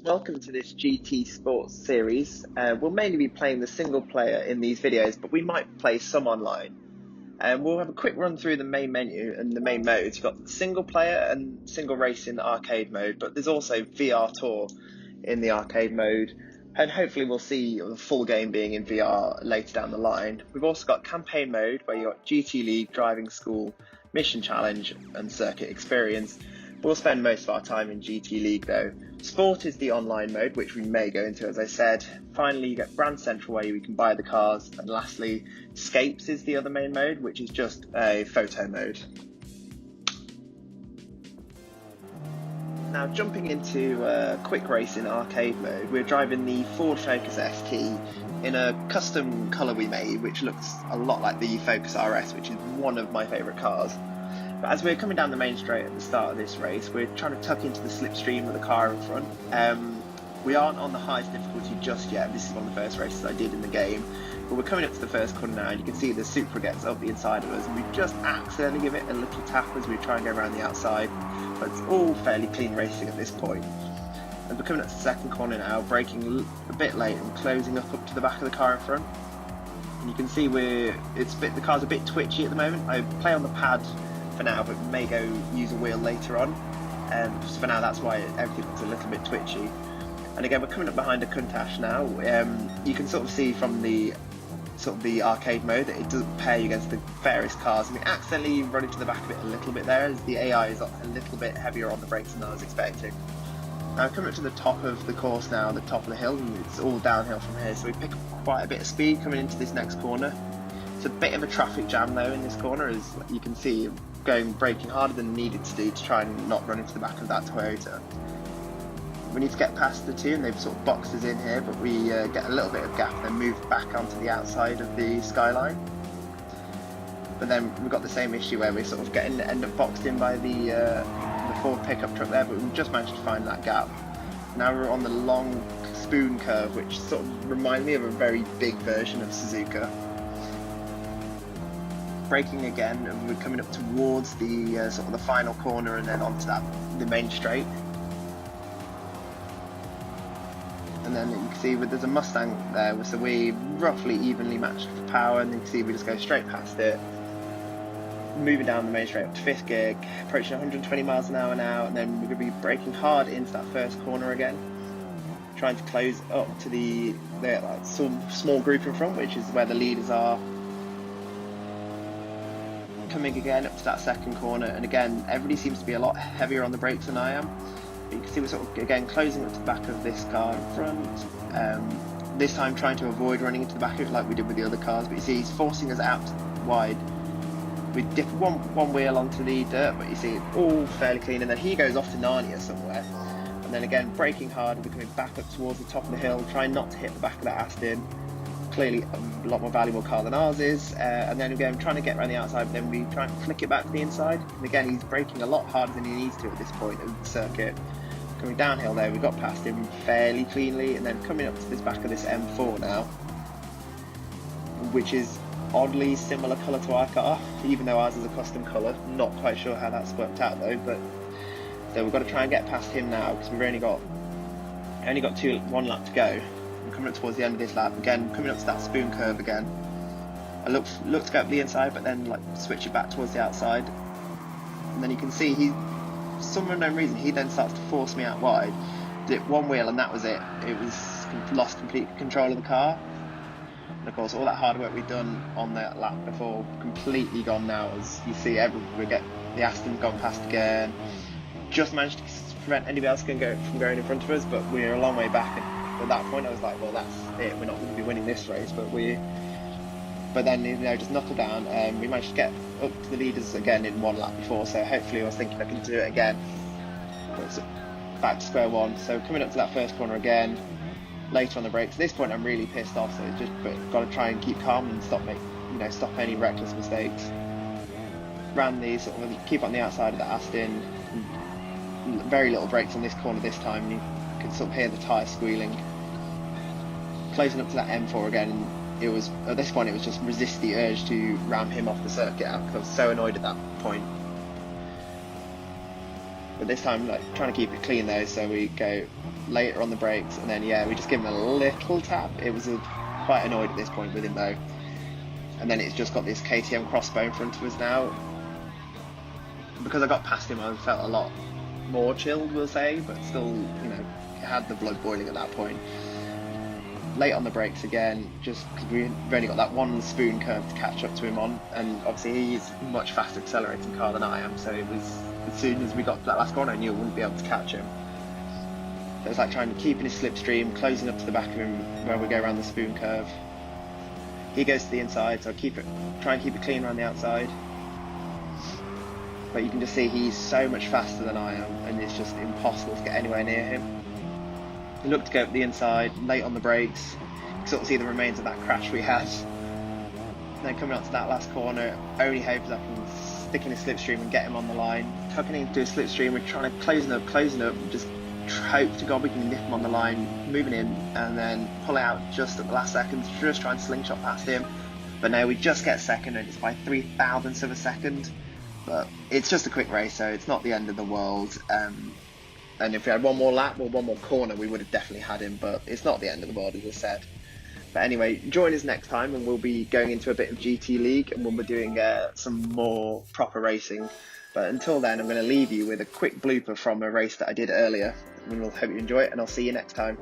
Welcome to this GT Sports series. We'll mainly be playing the single player in these videos, but we might play some online. We'll have a quick run through the main menu and the main modes. You've got the single player and single race in the arcade mode, but there's also VR Tour in the arcade mode, and hopefully we'll see the full game being in VR later down the line. We've also got campaign mode, where you've got GT League, Driving School, Mission Challenge and Circuit Experience. We'll spend most of our time in GT League though. Sport is the online mode, which we may go into, as I said. Finally, you get Brand Central, where we can buy the cars. And lastly, Scapes is the other main mode, which is just a photo mode. Now, jumping into quick racing arcade mode, we're driving the Ford Focus ST in a custom colour we made, which looks a lot like the Focus RS, which is one of my favourite cars. But as we're coming down the main straight at the start of this race, we're trying to tuck into the slipstream with the car in front. We aren't on the highest difficulty just yet. This is one of the first races I did in the game. But we're coming up to the first corner now, and you can see the Supra gets up the inside of us, and we just accidentally give it a little tap as we try and go around the outside. But it's all fairly clean racing at this point. And we're coming up to the second corner now, braking a bit late and closing up to the back of the car in front. And you can see the car's a bit twitchy at the moment. I play on the pad for now, but may go use a wheel later on. Just for now, that's why everything looks a little bit twitchy. And again, we're coming up behind a Countach now. You can sort of see from the arcade mode that it doesn't pair you against the fairest cars, and we accidentally run into the back of it a little bit there, as the AI is a little bit heavier on the brakes than I was expecting. Now we're coming up to the top of the course now, the top of the hill, and it's all downhill from here, so we pick up quite a bit of speed coming into this next corner. It's a bit of a traffic jam though in this corner, as you can see, braking harder than needed to do to try and not run into the back of that Toyota. We need to get past the two, and they've sort of boxed us in here, but we get a little bit of gap and then move back onto the outside of the skyline. But then we've got the same issue where we sort of end up boxed in by the Ford pickup truck there, but we just managed to find that gap. Now we're on the long spoon curve, which sort of reminds me of a very big version of Suzuka. Braking again, and we're coming up towards the sort of the final corner and then onto the main straight. And then you can see there's a Mustang there, so we roughly evenly matched for power, and you can see we just go straight past it. Moving down the main straight up to 5th gear, approaching 120 miles an hour now, and then we're going to be braking hard into that first corner again, trying to close up to the small group in front, which is where the leaders are. Coming again up to that second corner, and again everybody seems to be a lot heavier on the brakes than I am. But you can see we're sort of again closing up to the back of this car in front. This time trying to avoid running into the back of it like we did with the other cars, but you see he's forcing us out wide. We dip one wheel onto the dirt, but you see it's all fairly clean, and then he goes off to Narnia somewhere. And then again braking hard, we're coming back up towards the top of the hill, trying not to hit the back of that Aston. Clearly a lot more valuable car than ours is, and then again trying to get around the outside, but then we try and flick it back to the inside, and again he's braking a lot harder than he needs to at this point of the circuit. Coming downhill there, we got past him fairly cleanly, and then coming up to this back of this M4 now, which is oddly similar colour to our car, even though ours is a custom colour. Not quite sure how that's worked out though, but so we've got to try and get past him now, because we've only got one lap to go. I'm coming up towards the end of this lap again, coming up to that spoon curve again. I look to go up the inside, but then switch it back towards the outside, and then you can see for some unknown reason he then starts to force me out wide. Did one wheel and that was it. It was lost complete control of the car, and of course all that hard work we'd done on that lap before completely gone now, as you see we get the Aston's gone past again. Just managed to prevent anybody else from going in front of us, but we're a long way back, and at that point I was like, well, that's it, we're not going to be winning this race. But then just knuckle down, and we managed to get up to the leaders again in one lap before, so hopefully I was thinking I can do it again. But it's back to square one, so coming up to that first corner again, later on the brakes. At this point I'm really pissed off, so just got to try and keep calm and stop any reckless mistakes. Ran these, sort of keep on the outside of the Aston, very little brakes on this corner this time, and you can sort of hear the tyre squealing. Closing up to that M4 again, and at this point it was just resist the urge to ram him off the circuit out, because I was so annoyed at that point. But this time, like, trying to keep it clean though, so we go later on the brakes, and then yeah, we just give him a little tap. It was quite annoyed at this point with him though. And then it's just got this KTM crossbow in front of us now. Because I got past him, I felt a lot more chilled, we'll say, but still, you know, it had the blood boiling at that point. Late on the brakes again, just because we've only got that one spoon curve to catch up to him on, and obviously he's a much faster accelerating car than I am, so it was, as soon as we got to that last corner I knew I wouldn't be able to catch him. So it was like trying to keep in his slipstream, closing up to the back of him where we go around the spoon curve. He goes to the inside, so I try and keep it clean around the outside. But you can just see he's so much faster than I am, and it's just impossible to get anywhere near him. I look to go up the inside, late on the brakes, you can sort of see the remains of that crash we had. And then coming up to that last corner, only hope is I can stick in a slipstream and get him on the line. Tucking into a slipstream, we're trying to closing up, just hope to God we can nip him on the line, moving in, and then pull out just at the last second, just try and slingshot past him. But no, we just get second, and it's by 0.003 of a second. But it's just a quick race, so it's not the end of the world. And if we had one more lap or one more corner, we would have definitely had him, but it's not the end of the world, as I said. But anyway, join us next time, and we'll be going into a bit of GT League, and we'll be doing some more proper racing. But until then, I'm going to leave you with a quick blooper from a race that I did earlier. And we'll hope you enjoy it, and I'll see you next time.